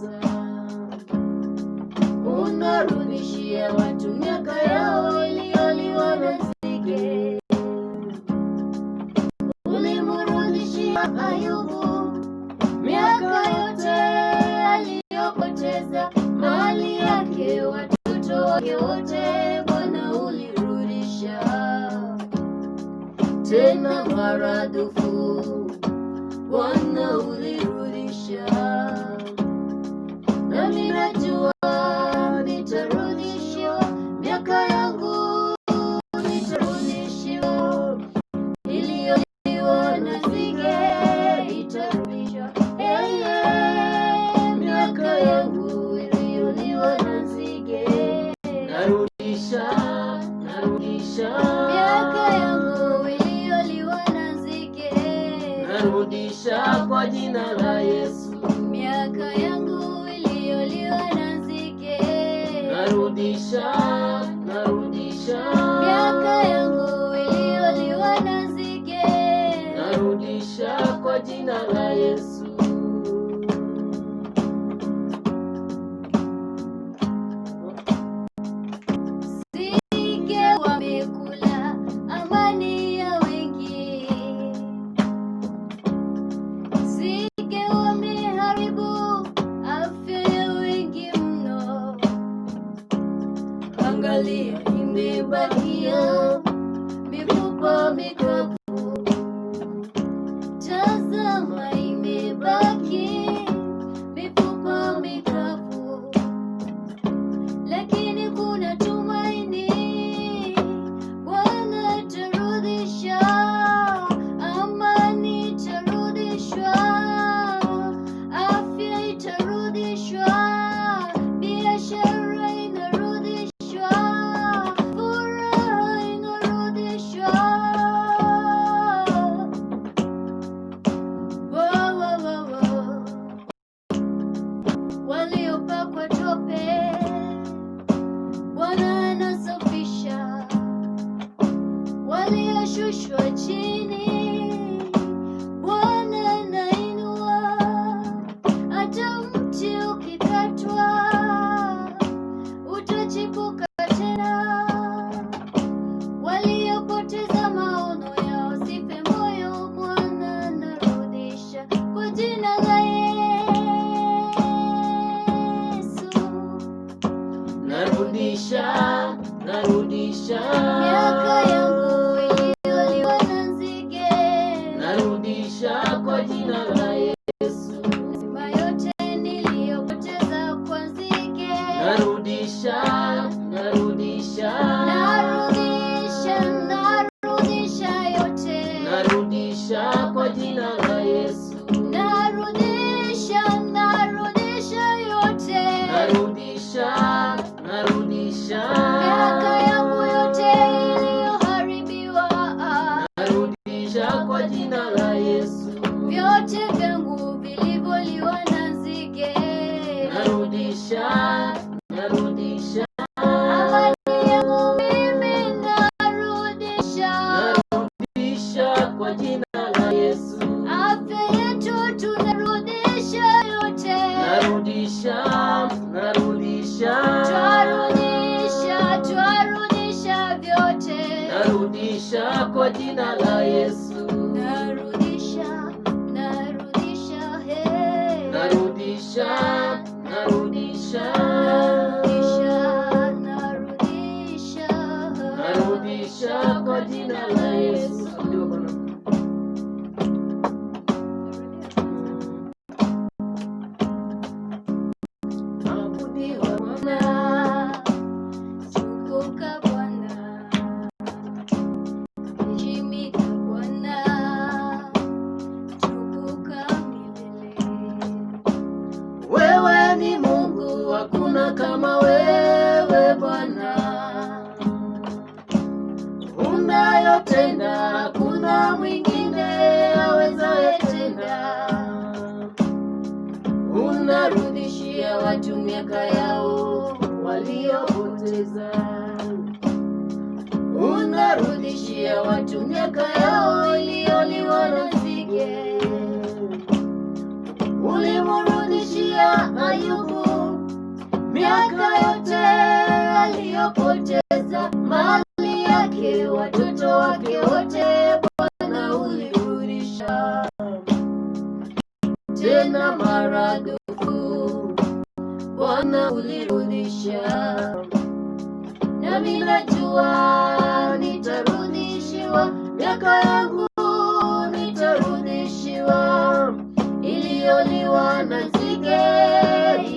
waliopoteza. Unarudishia watu miaka yao iliyoliwa na nzige. Ulimrudishia Ayubu miaka yote aliyopoteza, mali yake, watoto wake wote, Bwana ulirudisha tena maradufu. Bwana ulirudisha, nami najua nitarudishiwa miaka yangu, nitarudishiwa iliyoliwa na nzige, itarudishwa miaka yangu iliyoliwa na nzige. Narudisha miaka yangu iliyoliwa na nzige. Narudisha kwa jina la Yesu miaka yangu iliyoliwa na nzige. Narudisha miaka yangu iliyoliwa na nzige. Narudisha kwa jina la Yesu. Nzige wamekula amani ya wengi. Nzige wameharibu afya ya wengi mno. Angalia, imebakia mifupa mikavu. Tazama, imebaki mifupa mikavu. Lakini kuna tumaini, Bwana atarudisha, amani itarudishwa, afya itarudishwa, biashara inarudishwa, furaha inarudishwa. Waliopakwa tope, Bwana anasafisha. Walioshushwa chini, Bwana anainua. Hata mti ukikatwa, utachipuka tena. Waliopoteza maono yao, sife moyo, Bwana anarudisha kwa jina la Yesu. Narudisha miaka yangu iliyoliwa na nzige. Narudisha kwa jina la Yesu mema yote niliyopoteza kwa nzige. Narudisha yote. Narudisha kwa jina la Yesu. Narudisha yote. Narudisha miaka yangu yote iliyoharibiwa. Narudisha kwa jina la Yesu. Vyote vyangu vilivyoliwa na nzige. Narudisha amani yangu mimi narudisha kwa jina la Yesu. Afya yetu tunarudisha yote. Narudisha vyote. Narudisha kwa jina la Yesu. Narudisha kwa jina la Yesu. Abudiwa Bwana, tukuka Bwana, heshimika Bwana, tukuka milele. Wewe ni Mungu, hakuna kama wewe Bwana. Unayotenda hakuna mwingine awezaye tenda. Unarudishia watu miaka yao waliopoteza. Unarudishia watu miaka yao iliyoliwa na nzige. Ulimrudishia Ayubu aliyopoteza mali yake, watoto wake wote, Bwana ulirudisha tena maradufu, Bwana ulirudisha. Nami najua nitarudishiwa, miaka yangu nitarudishiwa, iliyoliwa na nzige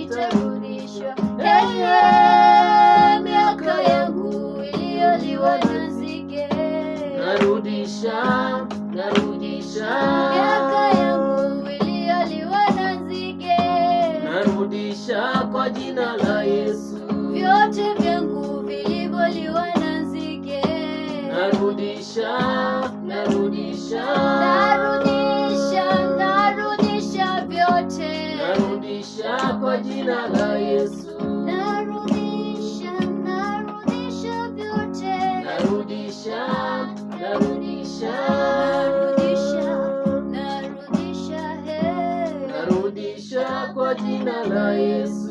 itarudishwa. Hey, miaka yangu iliyoliwa na nzige narudisha, narudisha. Miaka yangu iliyoliwa na nzige narudisha kwa jina la Yesu. Vyote vyangu vilivyoliwa na nzige narudisha, narudisha. Narudisha, narudisha vyote, narudisha kwa jina la Yesu. Narudisha, narudisha vyote, narudisha, narudisha. Narudisha, narudisha, narudisha kwa jina la Yesu.